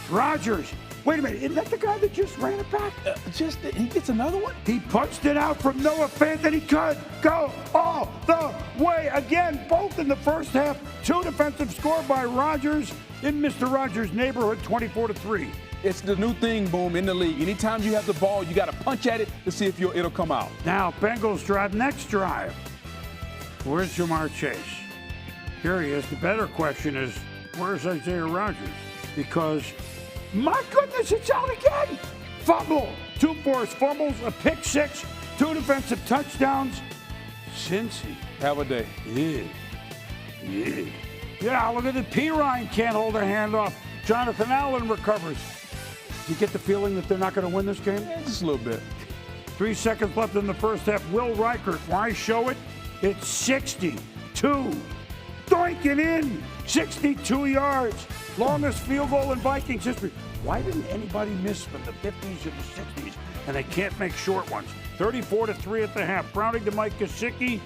Rodgers. Wait a minute, isn't that the guy that just ran it back? He gets another one? He punched it out from Noah Fant, and he could go all the way again, both in the first half. 2 defensive score by Rodgers in Mr. Rodgers' neighborhood, 24-3. It's the new thing, Boom, in the league. Anytime you have the ball, you got to punch at it to see if it'll come out. Now, Bengals drive, next drive. Where's Jamar Chase? Here he is. The better question is, where's Isaiah Rodgers? Because my goodness, it's out again. Fumble. 2 forced fumbles, a pick 6, 2 defensive touchdowns. Cincy. Have a day. Yeah, look at the Pirine can't hold a handoff. Jonathan Allen recovers. Do you get the feeling that they're not going to win this game? Yeah, just a little bit. 3 seconds left in the first half. Will Reichert, why show it? It's 62. Doink it in. 62 yards. Longest field goal in Vikings history. Why didn't anybody miss from the 50s and the 60s? And they can't make short ones. 34-3 at the half. Browning to Mike Gesicki.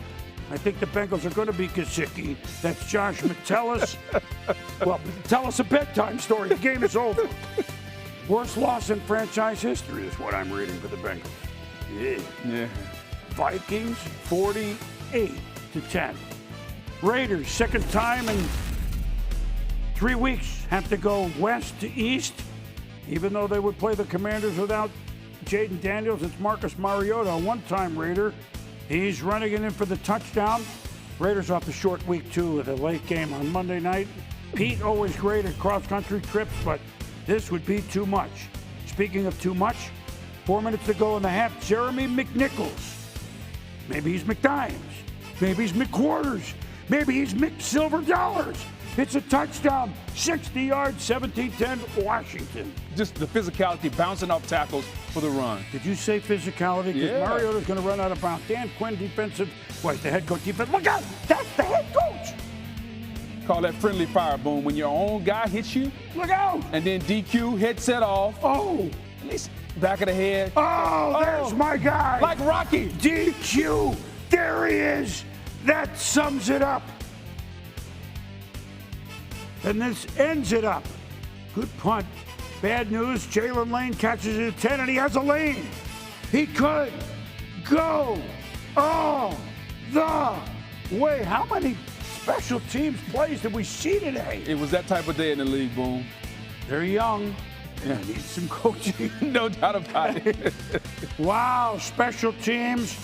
I think the Bengals are going to be Gesicki. That's Josh Metellus. Well, tell us a bedtime story. The game is over. Worst loss in franchise history is what I'm reading for the Bengals. Yeah. Vikings 48-10. Raiders, second time in 3 weeks, have to go west to east. Even though they would play the Commanders without Jaden Daniels, it's Marcus Mariota, a one-time Raider. He's running it in for the touchdown. Raiders off the short week, too, with a late game on Monday night. Pete, always great at cross-country trips, but this would be too much. Speaking of too much, 4 minutes to go in the half, Jeremy McNichols. Maybe he's McDimes. Maybe he's McQuarters. Maybe he's McSilver Dollars. It's a touchdown, 60 yards, 17-10, Washington. Just the physicality, bouncing off tackles for the run. Did you say physicality? Because Mariota's going to run out of bounds. Dan Quinn, defensive, the head coach defense. Look out, that's the head coach. Call that friendly fire, Boom. When your own guy hits you, look out! And then DQ, headset off. Oh! At least back of the head. Oh, there's my guy. Like Rocky. DQ. There he is. That sums it up. And this ends it up. Good punt. Bad news. Jalen Lane catches it at 10, and he has a lane. He could go all the way. How many special teams plays did we see today? It was that type of day in the league, Boom. They're young. Yeah, need some coaching. No doubt about it. Wow, special teams.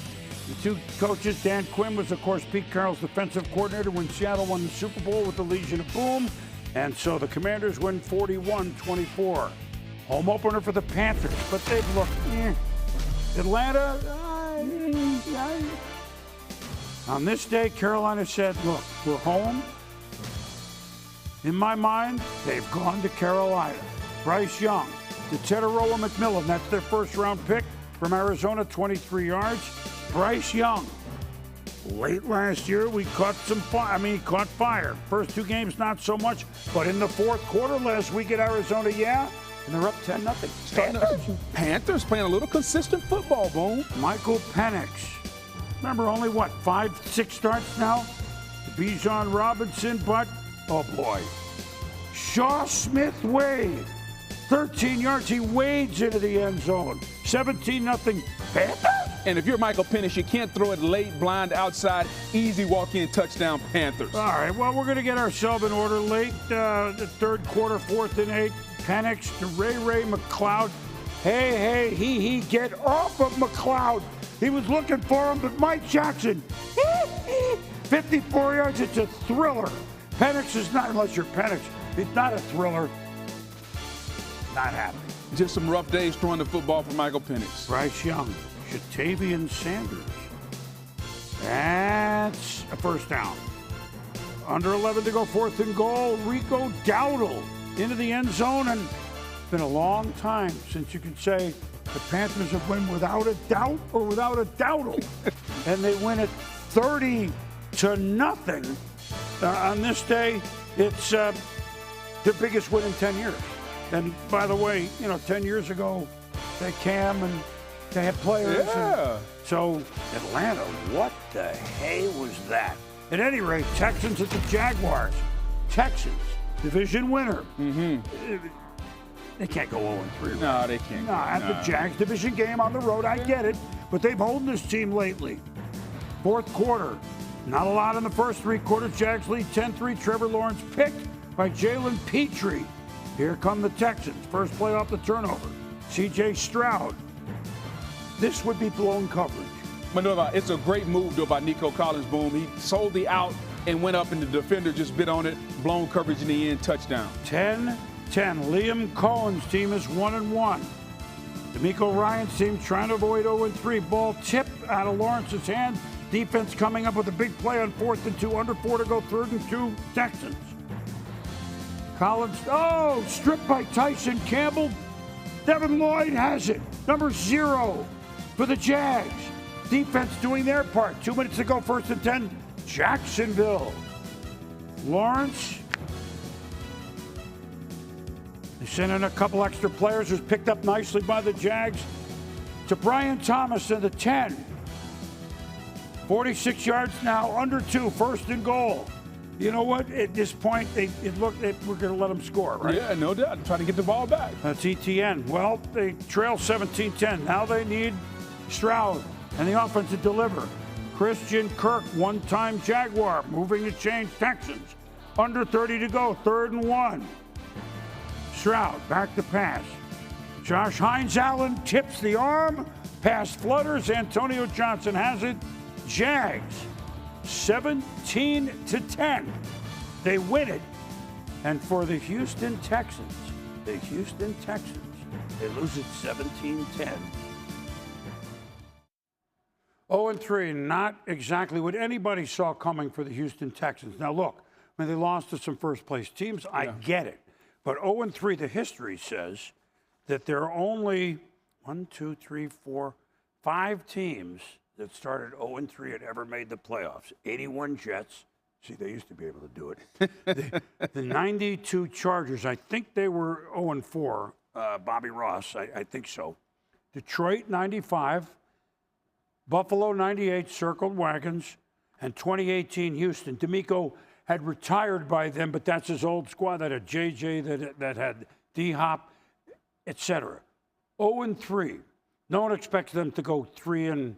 The two coaches, Dan Quinn was, of course, Pete Carroll's defensive coordinator when Seattle won the Super Bowl with the Legion of Boom. And so the Commanders win 41-24. Home opener for the Panthers, but they've looked, Atlanta, On this day, Carolina said, look, we're home. In my mind, they've gone to Carolina. Bryce Young, to Teteroa McMillan, that's their first-round pick from Arizona, 23 yards. Bryce Young, late last year, we caught caught fire. First two games, not so much, but in the fourth quarter last week at Arizona, and they're up 10-0. Panthers playing a little consistent football, Boom. Michael Penix, remember only 5-6 starts now? Bijan Robinson, but oh boy. Shaw Smith-Wade, 13 yards, he wades into the end zone. 17-0 Panthers. And if you're Michael Penix, you can't throw it late, blind, outside, easy walk-in touchdown Panthers. All right, well, we're going to get ourselves in order late. The third quarter, 4th and 8. Penix to Ray McLeod. Hey, get off of McLeod. He was looking for him, but Mike Jackson, 54 yards, it's a thriller. Penix is not, unless you're Penix, he's not a thriller. Not happening. Just some rough days throwing the football for Michael Penix. Bryce Young, Jatavian Sanders. That's a first down. Under 11 to go, 4th and goal. Rico Dowdle into the end zone, and it's been a long time since you could say the Panthers have won without a doubt or without a Dowdle. And they win it 30-0 on this day. It's their biggest win in 10 years. And by the way, 10 years ago, they Cam and they had players. Yeah. So Atlanta, what the hey was that? At any rate, Texans at the Jaguars. Texans, division winner. Mm-hmm. They can't go 0-3. No, they can't. No, at the Jags division game on the road, I get it. But they've held this team lately. Fourth quarter, not a lot in the first three quarters. Jags lead 10-3. Trevor Lawrence picked by Jalen Petrie. Here come the Texans. First play off the turnover. C.J. Stroud. This would be blown coverage. But it's a great move, though, by Nico Collins, Boom. He sold the out and went up, and the defender just bit on it. Blown coverage in the end, touchdown. 10-10. Liam Cohen's team is 1-1. D'Amico Ryan's team trying to avoid 0-3. Ball tipped out of Lawrence's hand. Defense coming up with a big play on 4th and 2. Under 4 to go, 3rd and 2. Texans. Collins, stripped by Tyson Campbell. Devin Lloyd has it. Number 0 for the Jags. Defense doing their part. 2 minutes to go, 1st and 10. Jacksonville. Lawrence. They sent in a couple extra players who's picked up nicely by the Jags. To Brian Thomas to the 10. 46 yards now, under 2, 1st and goal. You know what? At this point, we're going to let them score, right? Yeah, no doubt. Trying to get the ball back. That's ETN. Well, they trail 17-10. Now they need Stroud and the offense to deliver. Christian Kirk, one-time Jaguar, moving to change Texans. Under 30 to go, 3rd and 1. Stroud, back to pass. Josh Hines-Allen tips the arm. Pass flutters. Antonio Johnson has it. Jags, 17-10. They win it. And for the Houston Texans, they lose it 17-10. 0-3, not exactly what anybody saw coming for the Houston Texans. Now, look, they lost to some first-place teams. I get it. But 0-3, the history says that there are only 5 teams that started 0-3 and ever made the playoffs. 81 Jets, See, they used to be able to do it. The 92 Chargers, I think they were 0-4. Bobby Ross, I think so. Detroit, 95. Buffalo, 98, circled wagons. And 2018 Houston. D'Amico had retired by then, but that's his old squad that had JJ, that had D-Hop, etc. 0-3. No one expects them to go 3-14.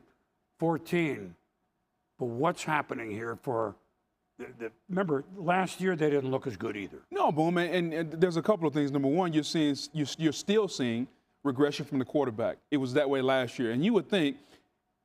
But what's happening here for remember, last year they didn't look as good either. No, Boom, and there's a couple of things. Number one, you're still seeing regression from the quarterback. It was that way last year. And you would think,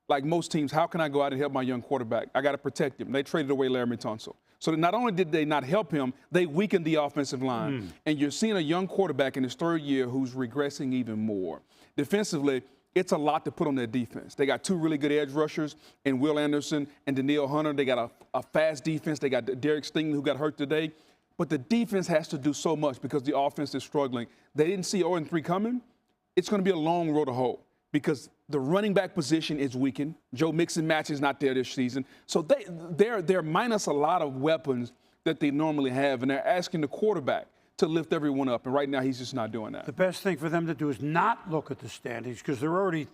like most teams, how can I go out and help my young quarterback? I got to protect him. They traded away Laremy Tunsil. So not only did they not help him, they weakened the offensive line. And you're seeing a young quarterback in his third year who's regressing even more. Defensively, it's a lot to put on their defense. They got two really good edge rushers in Will Anderson and Danielle Hunter. They got a fast defense. They got Derek Stingley, who got hurt today. But the defense has to do so much because the offense is struggling. They didn't see 0-3 coming. It's going to be a long road to hoe because the running back position is weakened. Joe Mixon-Match is not there this season. So they're minus a lot of weapons that they normally have, and they're asking the quarterback to lift everyone up. And right now, he's just not doing that. The best thing for them to do is not look at the standings because they're already,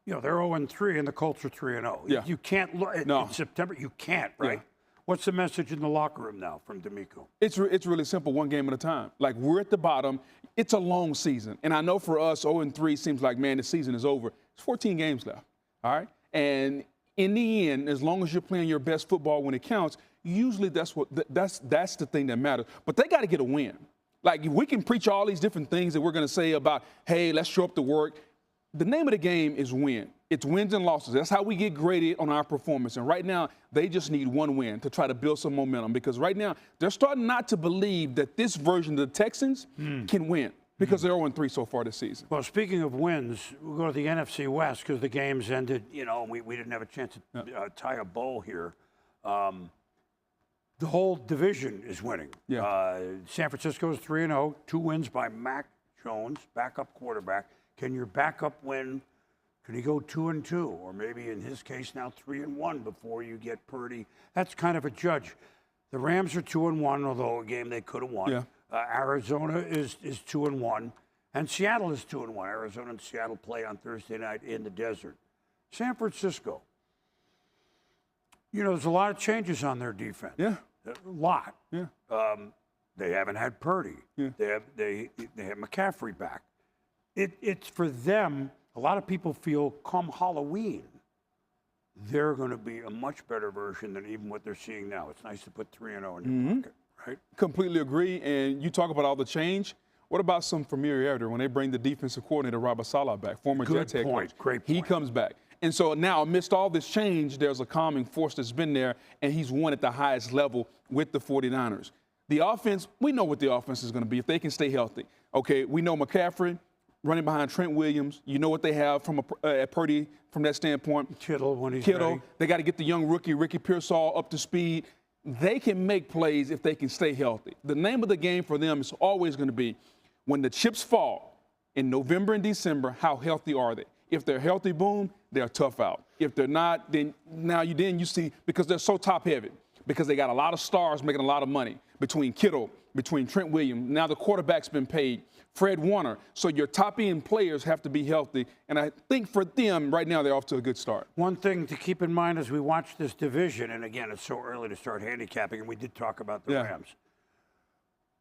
they're 0-3 and the Colts are 3-0. Yeah. You can't look in September. You can't, right? Yeah. What's the message in the locker room now from D'Amico? It's really simple, one game at a time. Like, we're at the bottom. It's a long season. And I know for us, 0-3 seems like, man, the season is over. There's 14 games left, all right? And in the end, as long as you're playing your best football when it counts, usually that's the thing that matters. But they got to get a win. Like, we can preach all these different things that we're going to say about, hey, let's show up to work. The name of the game is win. It's wins and losses. That's how we get graded on our performance. And right now, they just need one win to try to build some momentum because right now, they're starting not to believe that this version of the Texans can win because they're 0-3 so far this season. Well, speaking of wins, we'll go to the NFC West because the games ended, we didn't have a chance to tie a bow here. The whole division is winning. Yeah. San Francisco is 3-0, 2 wins by Mac Jones, backup quarterback. Can your backup win? Can he go 2-2, or maybe in his case now 3-1 before you get Purdy? That's kind of a judge. The Rams are 2-1, although a game they could have won. Yeah. Arizona is 2-1, and Seattle is 2-1. Arizona and Seattle play on Thursday night in the desert. San Francisco. There's a lot of changes on their defense. Yeah. A lot. Yeah. They haven't had Purdy. Yeah. They have McCaffrey back. It's for them. A lot of people feel come Halloween, they're going to be a much better version than even what they're seeing now. It's nice to put 3-0 in your pocket, right? Completely agree. And you talk about all the change. What about some familiarity when they bring the defensive coordinator, Robert Saleh, back, former Jets head coach? Great point. He comes back. And so now, amidst all this change, there's a calming force that's been there, and he's won at the highest level with the 49ers. The offense, we know what the offense is going to be if they can stay healthy. Okay, we know McCaffrey running behind Trent Williams. You know what they have from at Purdy from that standpoint. Kittle when he's Kittle. ready. They got to get the young rookie, Ricky Pearsall, up to speed. They can make plays if they can stay healthy. The name of the game for them is always going to be when the chips fall in November and December, how healthy are they? If they're healthy, boom, they're tough out. If they're not, then you see, because they're so top heavy, because they got a lot of stars making a lot of money between Kittle, between Trent Williams. Now the quarterback's been paid, Fred Warner. So your top end players have to be healthy. And I think for them right now, they're off to a good start. One thing to keep in mind as we watch this division, and again, it's so early to start handicapping, and we did talk about the Rams.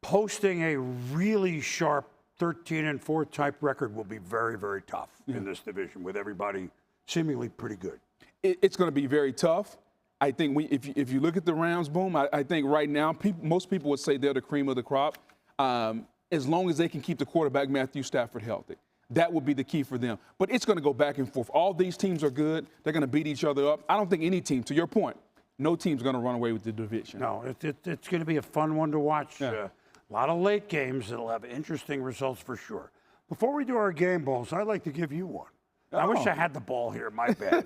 Posting a really sharp 13-4 type record will be very, very tough in this division with everybody seemingly pretty good. It's going to be very tough. I think if you look at the Rams, boom, I think right now most people would say they're the cream of the crop. As long as they can keep the quarterback, Matthew Stafford, healthy. That would be the key for them. But it's going to go back and forth. All these teams are good. They're going to beat each other up. I don't think any team, to your point, no team's going to run away with the division. No, it's going to be a fun one to watch. Yeah. A lot of late games that'll have interesting results for sure. Before we do our game balls, I'd like to give you one. I wish I had the ball here. My bad,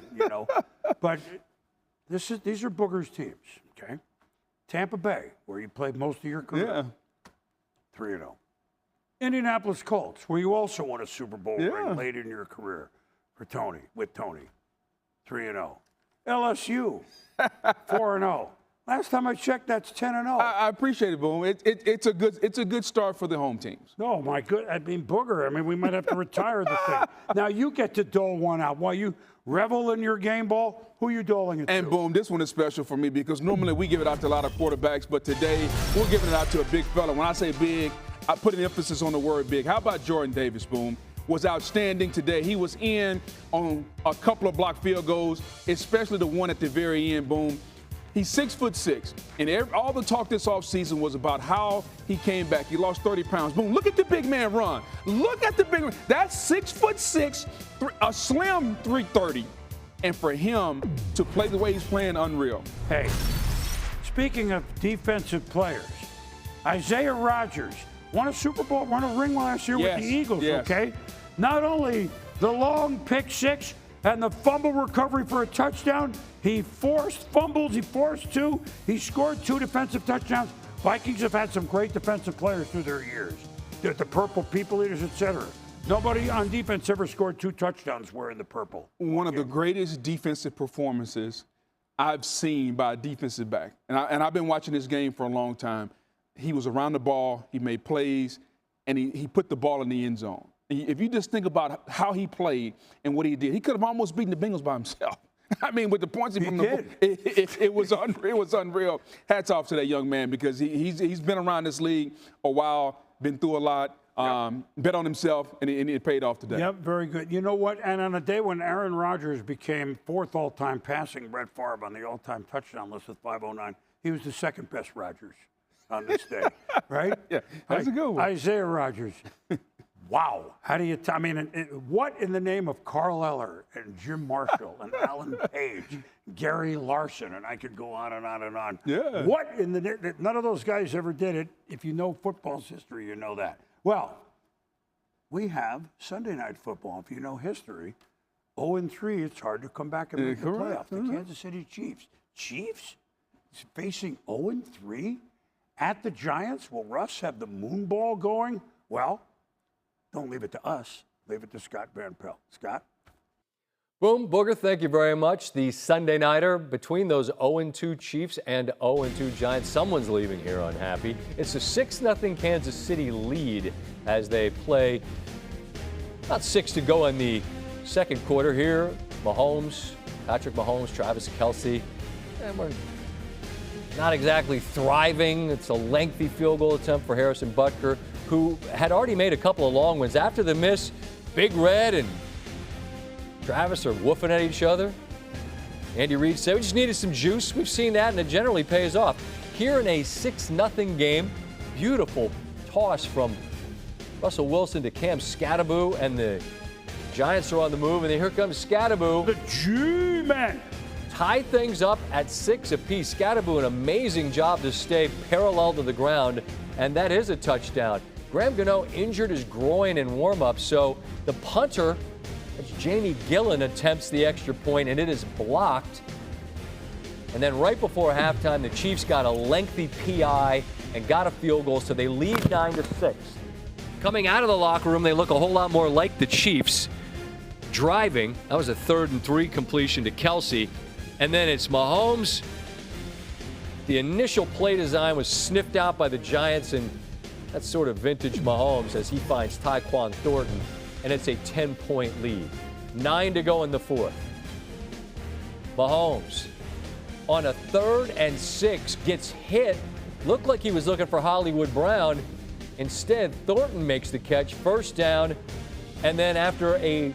But these are Booger's teams, okay? Tampa Bay, where you played most of your career, 3-0. Indianapolis Colts, where you also won a Super Bowl ring late in your career with Tony, 3-0. LSU, 4-0. Last time I checked, that's 10-0. I appreciate it, Boom. It's a good start for the home teams. Oh, my good. I mean, Booger. I mean, we might have to retire the thing. Now, you get to dole one out. While you revel in your game ball, who are you doling it to? And, Boom, this one is special for me because normally we give it out to a lot of quarterbacks, but today we're giving it out to a big fella. When I say big, I put an emphasis on the word big. How about Jordan Davis, Boom? Was outstanding today. He was in on a couple of blocked field goals, especially the one at the very end, Boom. He's 6'6", and all the talk this offseason was about how he came back. He lost 30 pounds. Boom, look at the big man run. Look at the big man. That's 6'6", a slim 330. And for him to play the way he's playing, unreal. Hey, speaking of defensive players, Isaiah Rodgers won a Super Bowl, won a ring last year with the Eagles, okay? Not only the long pick six and the fumble recovery for a touchdown, he forced fumbles, he forced two, he scored 2 defensive touchdowns. Vikings have had some great defensive players through their years. The purple people eaters, etc. Nobody on defense ever scored 2 touchdowns wearing the purple. One of the greatest defensive performances I've seen by a defensive back. And I've been watching this game for a long time. He was around the ball, he made plays, and he put the ball in the end zone. If you just think about how he played and what he did, he could have almost beaten the Bengals by himself. I mean, with the points he did. It was unreal. Hats off to that young man because he's been around this league a while, been through a lot, bet on himself, and it paid off today. Yep, very good. You know what? And on a day when Aaron Rodgers became 4th all-time passing Brett Favre on the all-time touchdown list with 509, he was the 2nd best Rodgers on this day, right? Yeah, that's a good one. Isaiah Rodgers. Wow. How do you what in the name of Carl Eller and Jim Marshall and Alan Page, Gary Larson, and I could go on and on and on. Yeah. What in the none of those guys ever did it. If you know football's history, you know that. Well, we have Sunday Night Football. If you know history, 0-3, it's hard to come back and make the playoffs. The Kansas City Chiefs. Chiefs facing 0-3 at the Giants. Will Russ have the moon ball going? Well, don't leave it to us. Leave it to Scott Van Pelt. Scott? Boom, Booger, thank you very much. The Sunday Nighter between those 0-2 Chiefs and 0-2 Giants. Someone's leaving here unhappy. It's a 6-0 Kansas City lead as they play about 6 to go in the second quarter here. Patrick Mahomes, Travis Kelce. And we're not exactly thriving. It's a lengthy field goal attempt for Harrison Butker, who had already made a couple of long ones. After the miss, Big Red and Travis are woofing at each other. Andy Reid said, we just needed some juice. We've seen that, and it generally pays off. Here in a 6-0 game, beautiful toss from Russell Wilson to Cam Skattebo, and the Giants are on the move, and then here comes Skattebo. The G-Man. Tie things up at 6 apiece. Skattebo, an amazing job to stay parallel to the ground, and that is a touchdown. Graham Gano injured his groin in warm-up, so the punter, Jamie Gillen, attempts the extra point, and it is blocked. And then right before halftime, the Chiefs got a lengthy PI and got a field goal, so they lead 9-6. Coming out of the locker room, they look a whole lot more like the Chiefs. Driving, that was a 3rd and 3 completion to Kelce. And then it's Mahomes. The initial play design was sniffed out by the Giants, and that's sort of vintage Mahomes as he finds Tyquan Thornton, and it's a 10-point lead. 9 to go in the 4th. Mahomes on a 3rd and 6 gets hit. Looked like he was looking for Hollywood Brown. Instead, Thornton makes the catch, 1st down, and then after a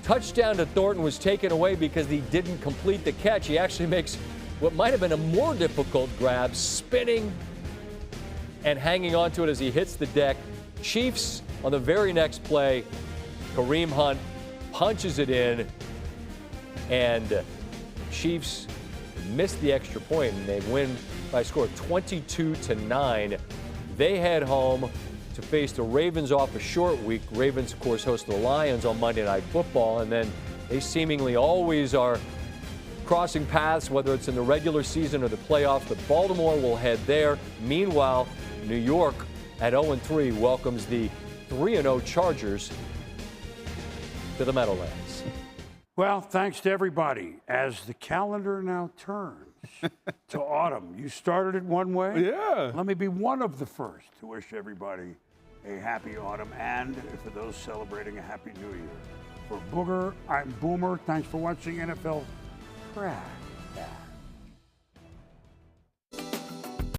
touchdown to Thornton was taken away because he didn't complete the catch, he actually makes what might have been a more difficult grab, spinning and hanging onto it as he hits the deck. Chiefs on the very next play, Kareem Hunt punches it in, and Chiefs missed the extra point, and they win by a score of 22-9. They head home to face the Ravens off a short week. Ravens, of course, host the Lions on Monday Night Football, and then they seemingly always are crossing paths, whether it's in the regular season or the playoffs. But Baltimore will head there. Meanwhile, New York at 0-3 welcomes the 3-0 Chargers to the Meadowlands. Well, thanks to everybody. As the calendar now turns to autumn, you started it one way. Yeah. Let me be one of the first to wish everybody a happy autumn, and for those celebrating, a happy new year. For Booger, I'm Boomer. Thanks for watching NFL Trash.